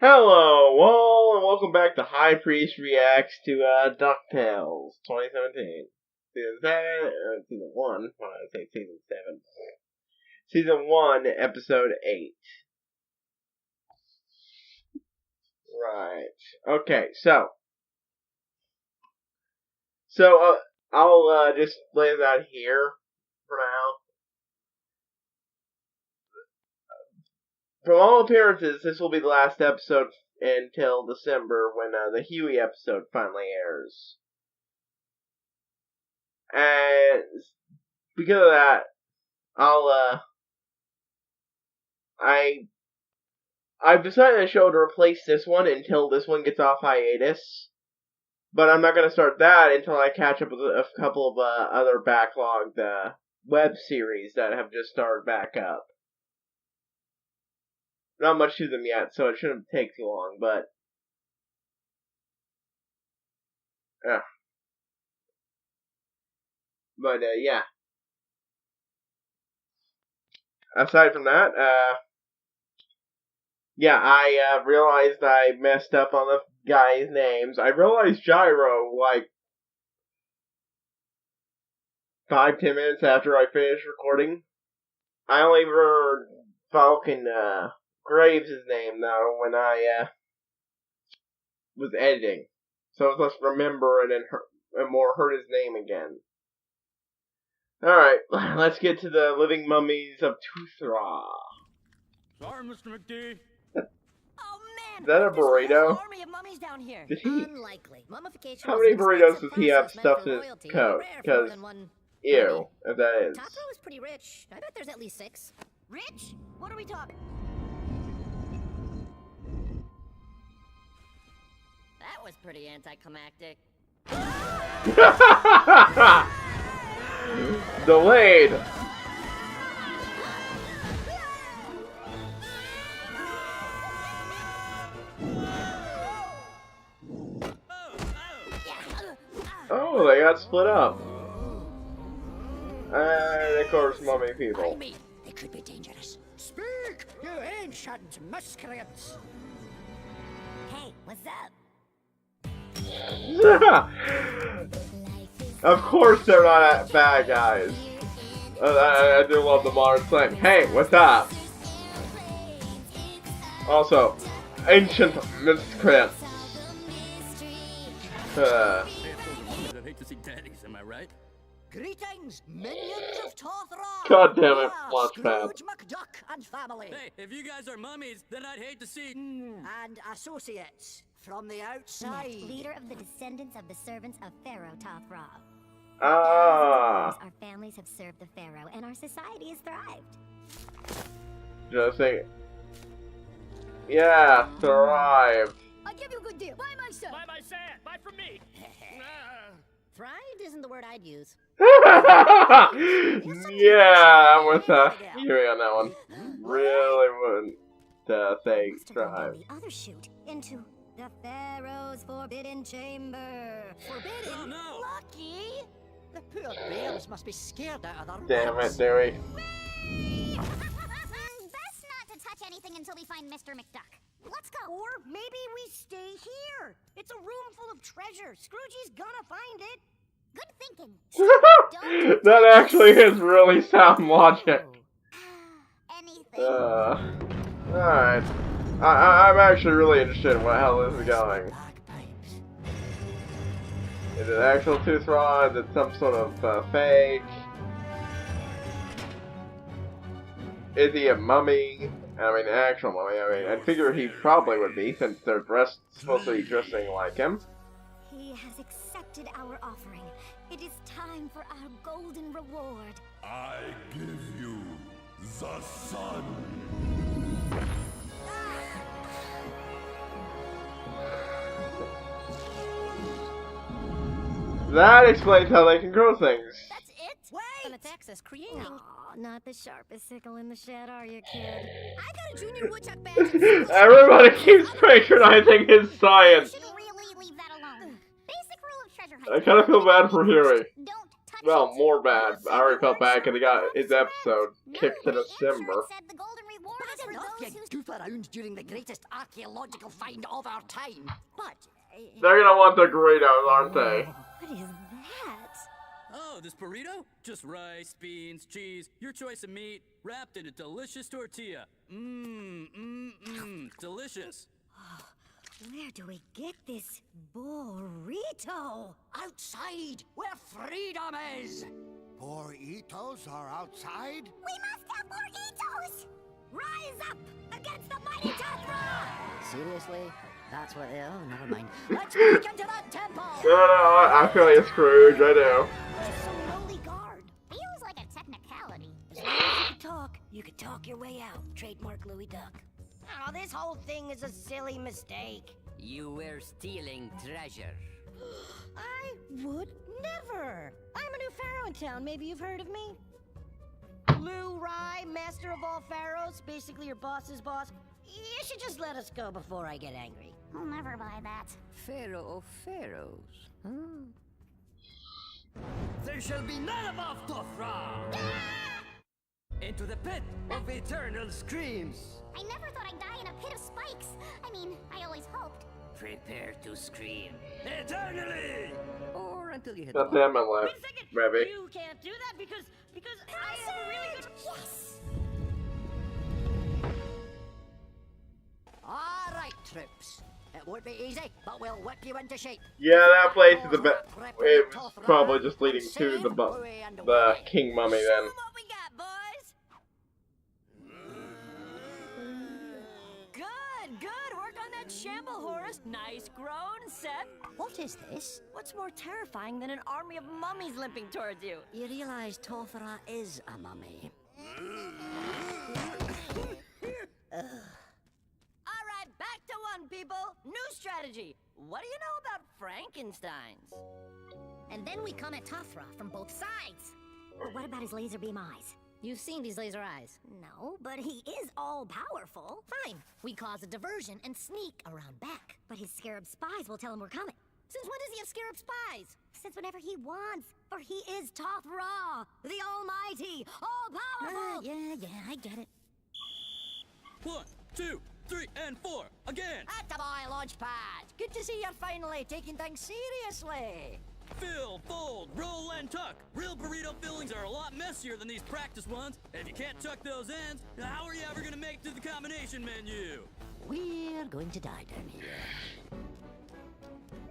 Hello, all, and welcome back to HighPriest Reacts to DuckTales 2017. Season 7, Season 1, why did I say Season 7? Season 1, Episode 8. Right. Okay, so I'll just lay it out here for now. From all appearances, this will be the last episode until December when the Huey episode finally airs. And because of that, I've decided on a show to replace this one until this one gets off hiatus. But I'm not going to start that until I catch up with a couple of other backlogged web series that have just started back up. Not much to them yet, so it shouldn't take too long, but yeah. Aside from that, yeah, I realized I messed up on the guys' names. I realized Gyro, like, 5-10 minutes after I finished recording. I only heard Falcon, Graves' name, though, when I, was editing. So I was less remember and more heard his name again. Alright, let's get to the living mummies of Toth-Ra. Sorry, Mr. McD. Oh man! Is that a burrito? Army of mummies down here. Did he? Unlikely. Mummification How many is an burritos expensive does he have process stuffed in meant his for coat? royalty, Because, rare for more than one. ew, if that is. Toth-Ra was pretty rich. I bet there's at least 6. Rich? What are we talking? That was pretty anticlimactic. Delayed. Oh, they got split up. And of course, mummy people. They could be dangerous. Speak, you ancient miscreants! Hey, what's up? Of course they're not bad guys. I do love the modern slang. Hey, what's up? Also, ancient miscreants. I hate to see daddies, am I right? Greetings, minions of Toth-Ra! God damn it, Launchpad. Scrooge McDuck and family. Hey, if you guys are mummies, then I'd hate to see... And associates from the outside. Leader of the descendants of the servants of Pharaoh Toth-Ra. Ah. Our families have served the Pharaoh, and our society has thrived. Just think. Yeah, thrive. I give you a good deal. Buy my son. Buy my sand! Buy from me! Thrived isn't the word I'd use. Yeah, I'm with Huey on that one. Really wouldn't say thrive. The other chute into the Pharaoh's forbidden chamber. Forbidden? Oh, no. Lucky? The poor bears must be scared out of Damn their it, wits. Dewey. Best not to touch anything until we find Mr. McDuck. Let's go. Or maybe we stay here. It's a room full of treasure. Scroogie's gonna find it. Good thinking. That actually is really sound logic. Anything. Alright. I'm actually really interested in what hell this is going. Is it actual Toth-Ra? Is it some sort of fake? Is he a mummy? I mean, actual mummy. I mean, I figure he probably would be, since they're supposed to be dressing like him. He has accepted our offering. It is time for our golden reward. I give you the sun. That explains how they can grow things. That's it? Wait! An access creating. Aw, not the sharpest sickle in the shed, are you, kid? I got a junior woodchuck badge. Everybody keeps patronizing his science. You should really leave that alone. Basic rule of treasure I hunting. kind of feel bad for Huey. Don't touch Well, it. more bad. I already felt bad because he got his episode kicked to December. Said the golden reward is for Enough, those you who sleuth around during the greatest archaeological find of our time. But They're gonna want the Doritos, aren't they? What is that? Oh, this burrito? Just rice, beans, cheese, your choice of meat, wrapped in a delicious tortilla. Delicious. Where do we get this burrito? outside, where freedom is. Burritos are outside? We must have burritos! Rise up against the mighty Toth-Ra! Seriously? That's what they... Oh, never mind. Let's break into that temple! No, I feel like a Scrooge, I do. Just some lowly guard. Feels like a technicality. As long as you could talk your way out. Trademark Louis Duck. Oh, this whole thing is a silly mistake. You were stealing treasure. I would never. I'm a new pharaoh in town. Maybe you've heard of me. Whoo-ooh, master of all pharaohs. Basically your boss's boss. You should just let us go before I get angry. I'll never buy that. Pharaoh of pharaohs. There shall be none of Toth-Ra! Into the pit of eternal screams. I never thought I'd die in a pit of spikes. I mean, I always hoped. Prepare to scream eternally, or until you hit That's the him, I Wait left. a second. Maybe. You can't do that because I have a really good... Yes! All right, troops. It won't be easy, but we'll whip you into shape. Yeah, that place is a bit. It was probably just leading to the King Mummy then. What we got, boys? Good. Work on that shamble, Horace. Nice grown, Seth. What is this? What's more terrifying than an army of mummies limping towards you? You realize Toth-Ra is a mummy. All right, back to one, people. New strategy. What do you know about Frankensteins? And then we come at Toth-Ra from both sides. But what about his laser beam eyes? You've seen these laser eyes. No, but he is all-powerful. Fine, we cause a diversion and sneak around back. But his scarab spies will tell him we're coming. Since when does he have scarab spies? Since whenever he wants. For he is Toth-Ra, the almighty, all-powerful. Yeah, I get it. 1, 2, 3, and 4. Again! Attaboy, Launchpad! Good to see you're finally taking things seriously. Fill, fold, roll, and tuck. Real burrito fillings are a lot messier than these practice ones. And if you can't tuck those ends, how are you ever gonna make it to the combination menu? We're going to die down here.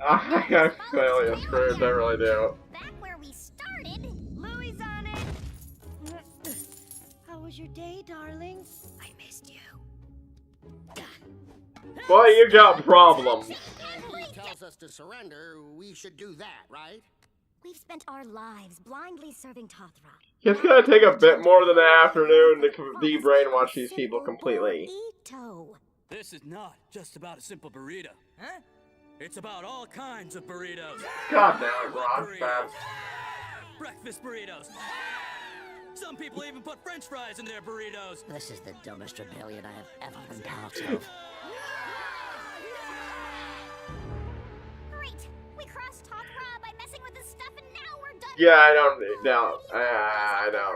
I feel like a Scrooge, I really do. Back where we started. Louis on it. How was your day, darling? I missed you. Boy, you got problems. He tells us to surrender, we should do that, right? We've spent our lives blindly serving Toth-Ra. It's gonna take a bit more than an afternoon to de-brainwash these people completely. Burrito. This is not just about a simple burrito. Huh? It's about all kinds of burritos. God damn it, Ron. Burritos. Breakfast burritos. Some people even put French fries in their burritos. This is the dumbest rebellion I have ever been part of. Great! We crossed Toth-Ra by messing with his stuff, and now we're done. Yeah, I don't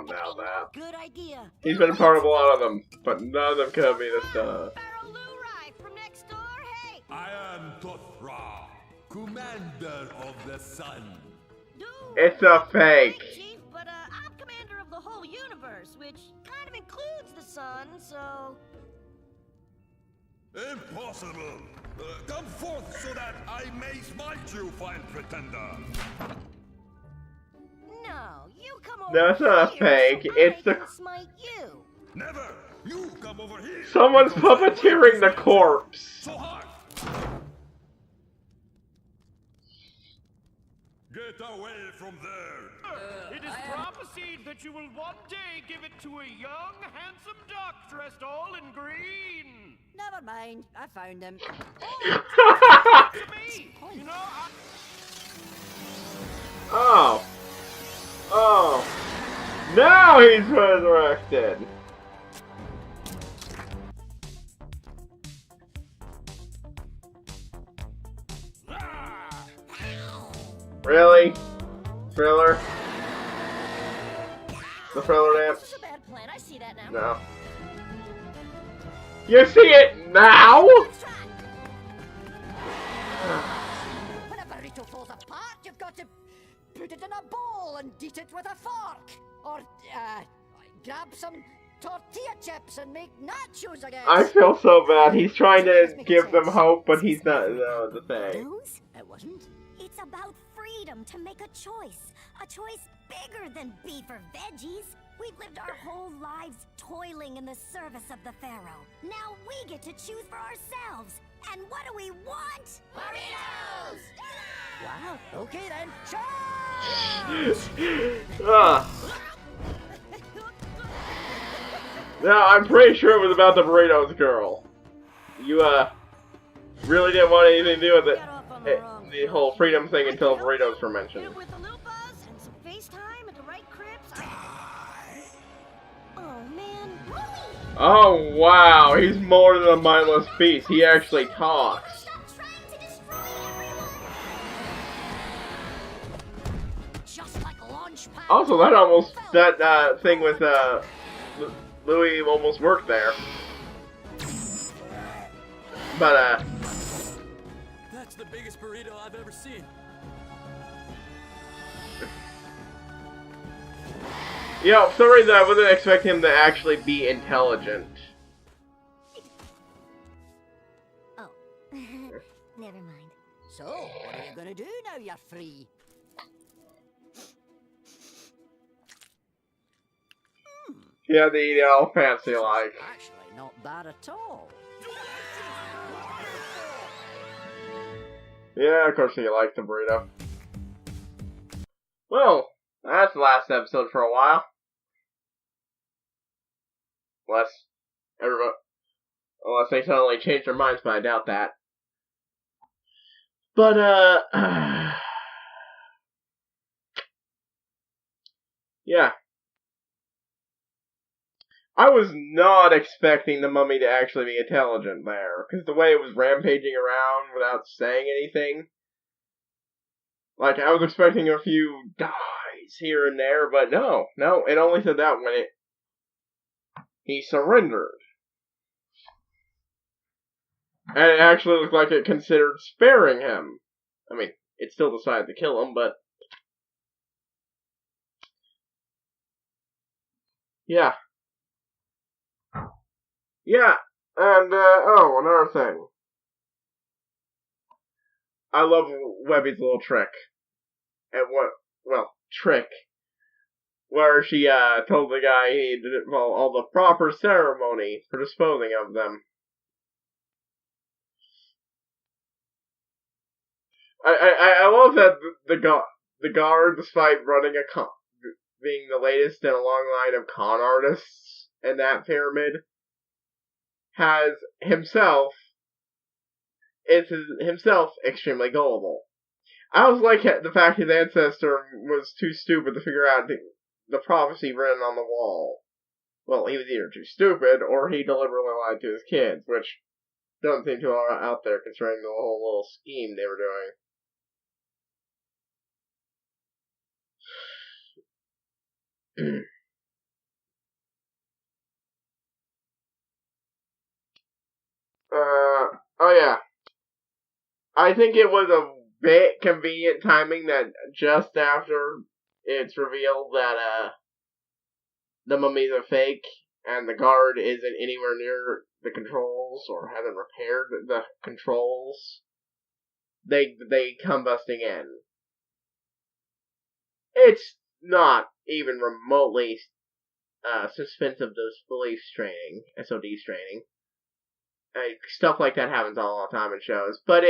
know that. Good idea. He's been part of a lot of them, but none of them could be this Pharaoh Whoo-ooh from next door. Hey. I am Toth-Ra, commander of the sun. No. It's a fake. Hey, Chief, but I'm commander of the whole universe, which kind of includes the sun, so... Impossible! Come forth so that I may smite you, fine pretender! No, you come over That's not a here fake, so it's I the- can smite you. Never! You come over here! Someone's puppeteering the corpse. So hard! Get away from there! It is prophesied that you will one day give it to a young, handsome duck dressed all in green. Never mind, I found him. To me, you know, Oh. Now he's resurrected. Really? Thriller? The thriller dance? This is a bad plan. I see that now. No. You see it now? When a burrito falls apart, you've got to put it in a bowl and eat it with a fork. Or, grab some tortilla chips and make nachos, I guess. I feel so bad. He's trying to give them hope, but he's not the thing. Those? It wasn't. It's about freedom to make a choice. A choice bigger than beef or veggies. We've lived our whole lives toiling in the service of the Pharaoh. Now we get to choose for ourselves. And what do we want? Burritos! Wow, okay then. Ugh. No, I'm pretty sure it was about the burritos girl. You, really didn't want anything to do with it. The whole freedom thing until burritos were mentioned. With a little buzz and some FaceTime at the right cribs. Oh man. Oh wow, he's more than a mindless beast. He actually talks. Stop trying to destroy everyone! Just like a launch pad. Also, that thing with Louis almost worked there. But That's the biggest burrito I've ever seen. yeah, for some reason I wasn't expecting him to actually be intelligent. Oh, never mind. So, what are you gonna do now you're free? Yeah, they eat all fancy like. Actually, not bad at all. Yeah, of course he likes the burrito. Well, that's the last episode for a while. Unless they suddenly change their minds, but I doubt that. But, yeah. I was not expecting the mummy to actually be intelligent there, because the way it was rampaging around without saying anything. Like, I was expecting a few dies here and there, but no, it only said that when he surrendered. And it actually looked like it considered sparing him. I mean, it still decided to kill him, but... yeah. Yeah, and, another thing. I love Webby's little trick. Trick. Where she, told the guy he did all the proper ceremony for disposing of them. I love that the guard, despite running being the latest in a long line of con artists in that pyramid, has himself extremely gullible. I always like the fact his ancestor was too stupid to figure out the prophecy written on the wall. Well, he was either too stupid, or he deliberately lied to his kids, which doesn't seem too out there considering the whole little scheme they were doing. Oh yeah. I think it was a bit convenient timing that just after it's revealed that, the mummies are fake, and the guard isn't anywhere near the controls, or hasn't repaired the controls, they come busting in. It's not even remotely, suspensive to police training, SOD's training. Stuff like that happens all the time in shows, but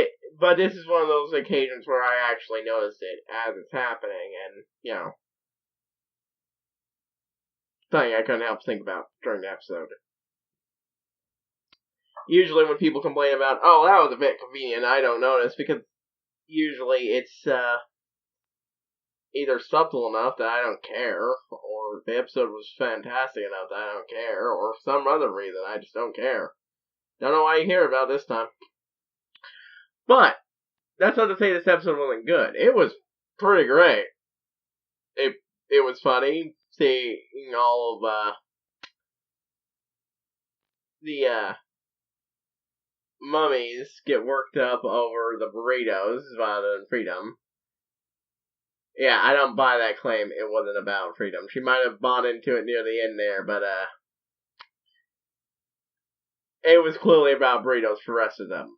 this is one of those occasions where I actually noticed it as it's happening, and, you know, something I couldn't help think about during the episode. Usually when people complain about, oh, that was a bit convenient, I don't notice, because usually it's, either subtle enough that I don't care, or the episode was fantastic enough that I don't care, or some other reason I just don't care. Don't know why you care about this time. But, that's not to say this episode wasn't good. It was pretty great. It was funny seeing all of, mummies get worked up over the burritos rather than freedom. Yeah, I don't buy that claim. It wasn't about freedom. She might have bought into it near the end there, but it was clearly about burritos for the rest of them.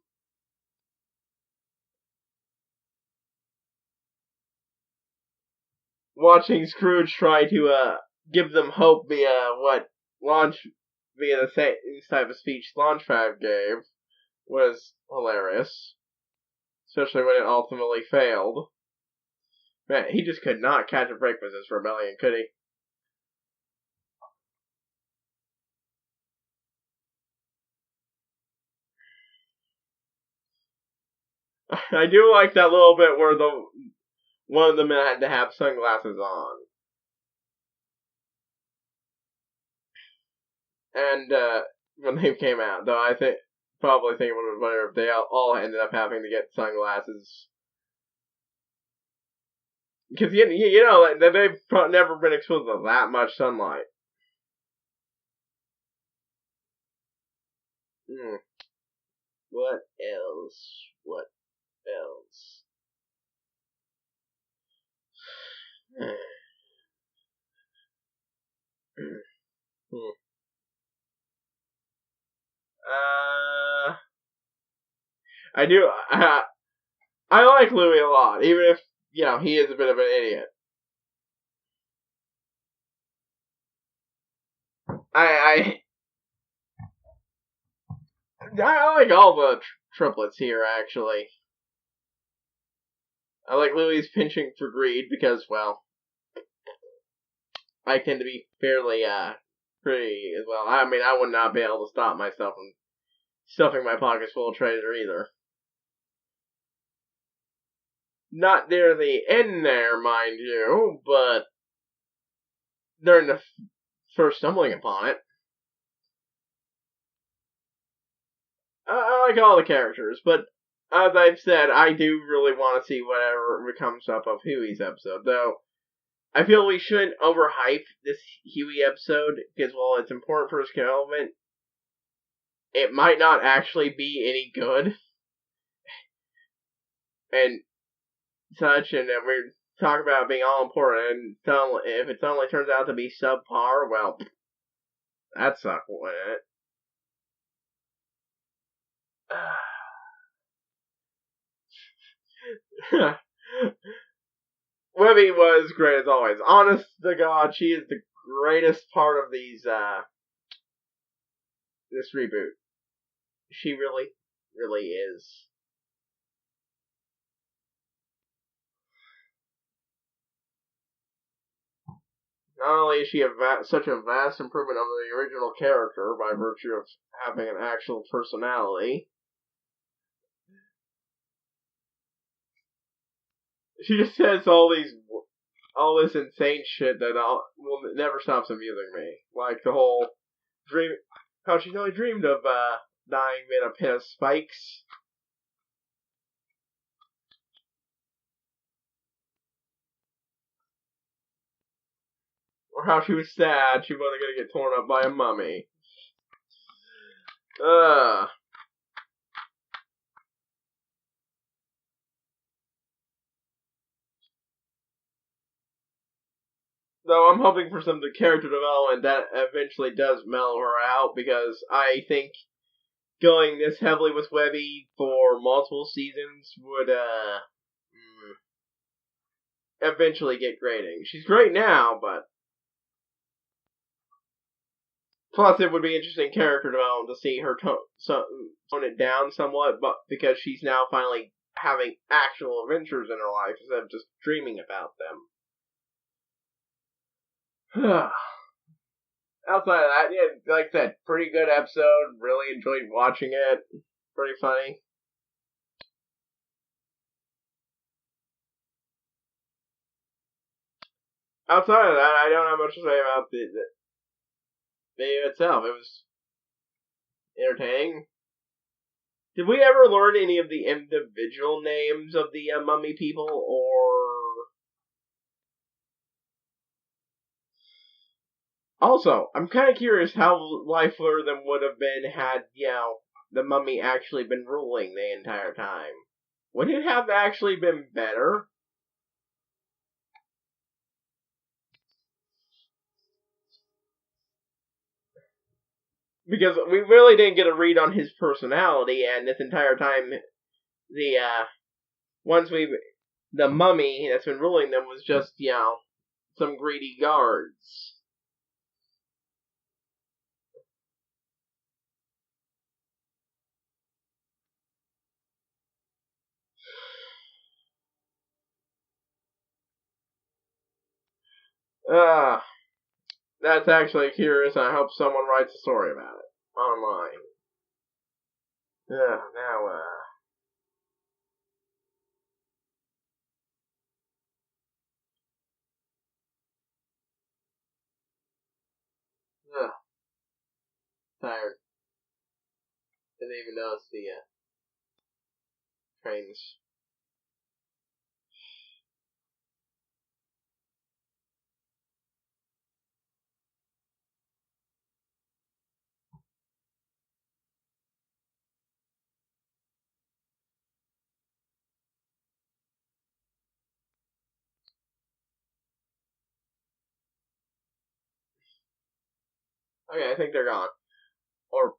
Watching Scrooge try to give them hope via the same type of speech Launchpad gave was hilarious. Especially when it ultimately failed. Man, he just could not catch a break with this rebellion, could he? I do like that little bit where one of them had to have sunglasses on. And when they came out, though I probably think it would have been better if they all ended up having to get sunglasses. Because, you know, they've never been exposed to that much sunlight. What else? What else? I do. I like Louis a lot, even if he is a bit of an idiot. I like all the triplets here, actually. I like Louis pinching for greed because, well, I tend to be fairly pretty as well. I mean, I would not be able to stop myself from stuffing my pockets full of treasure either. Not near the end there, mind you, but during the first stumbling upon it. I like all the characters, but as I've said, I do really want to see whatever comes up of Huey's episode, though I feel we shouldn't overhype this Huey episode, because while it's important for his development, it might not actually be any good. And such, and we're talking about being all important, and if it suddenly turns out to be subpar, well, that sucks, wouldn't it? Webby was great as always. Honest to God, she is the greatest part of this reboot. She really, really is. Not only is she such a vast improvement over the original character by virtue of having an actual personality, she just says all this insane shit that will never stops amusing me. Like the whole dream, how she's only dreamed of dying in a pit of spikes. Or how she was sad she wasn't gonna get torn up by a mummy. Though I'm hoping for some character development that eventually does mellow her out, because I think going this heavily with Webby for multiple seasons would eventually get grating. She's great now, but plus it would be interesting character development to see her tone it down somewhat, but because she's now finally having actual adventures in her life instead of just dreaming about them. Outside of that, yeah, like I said, pretty good episode. Really enjoyed watching it. Pretty funny. Outside of that, I don't have much to say about the video itself. It was entertaining. Did we ever learn any of the individual names of the mummy people, or... Also, I'm kind of curious how life for them would have been had, the mummy actually been ruling the entire time? Would it have actually been better? Because we really didn't get a read on his personality, and this entire time, the mummy that's been ruling them was just, some greedy guards. That's actually curious, and I hope someone writes a story about it online. Tired. Didn't even notice the trains. Okay, I think they're gone. Or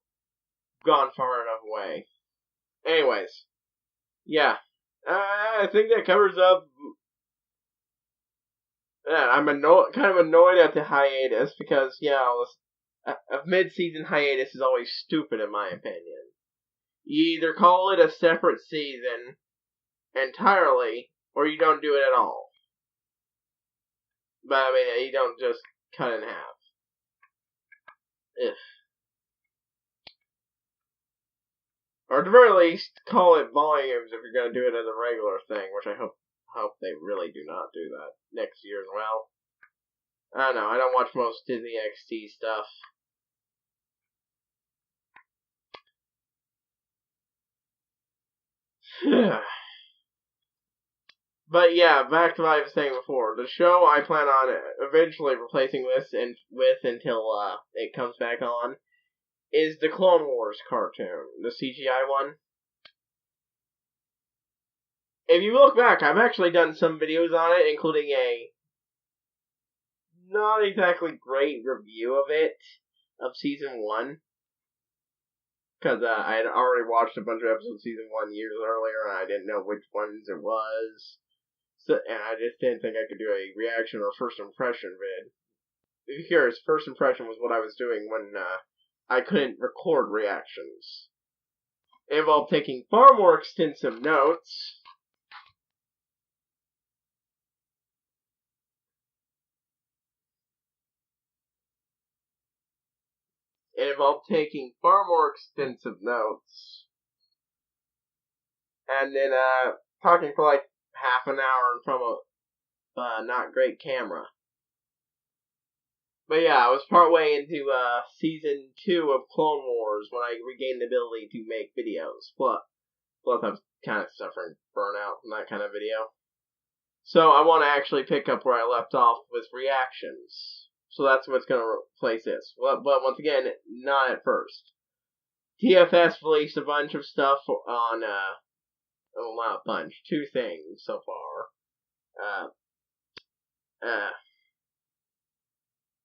gone far enough away. Anyways, yeah. I think that covers up. I'm kind of annoyed at the hiatus because, a mid-season hiatus is always stupid in my opinion. You either call it a separate season entirely, or you don't do it at all. But, I mean, you don't just cut it in half. Ugh. Or at the very least, call it volumes if you're going to do it as a regular thing, which I hope they really do not do that next year as well. I don't know, I don't watch most Disney XD stuff. But yeah, back to what I was saying before. The show I plan on eventually replacing this with until it comes back on is the Clone Wars cartoon, the CGI one. If you look back, I've actually done some videos on it, including a not exactly great review of it, of season 1. Because I had already watched a bunch of episodes of season 1 years earlier, and I didn't know which ones it was. So, and I just didn't think I could do a reaction or first impression vid. If you're curious, first impression was what I was doing when I couldn't record reactions. It involved taking far more extensive notes. It involved taking far more extensive notes. And then talking for like half an hour in front of a not great camera. But yeah, I was partway into season 2 of Clone Wars when I regained the ability to make videos. Plus I was kind of suffering burnout from that kind of video. So I want to actually pick up where I left off with reactions. So that's what's going to replace this. But once again, not at first. TFS released a bunch of stuff on, well, not a bunch, 2 things so far.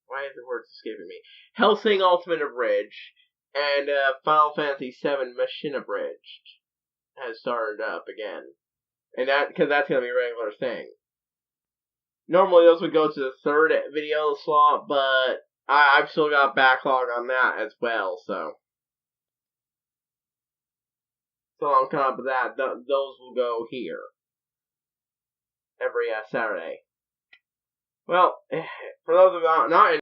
Why is the words escaping me? Hellsing Ultimate Abridged and Final Fantasy VII Machine Abridged has started up again. And because that's going to be a regular thing. Normally those would go to the 3rd video slot, but I've still got backlog on that as well, so I'm coming up with that. Those will go here every Saturday. Well, for those of you not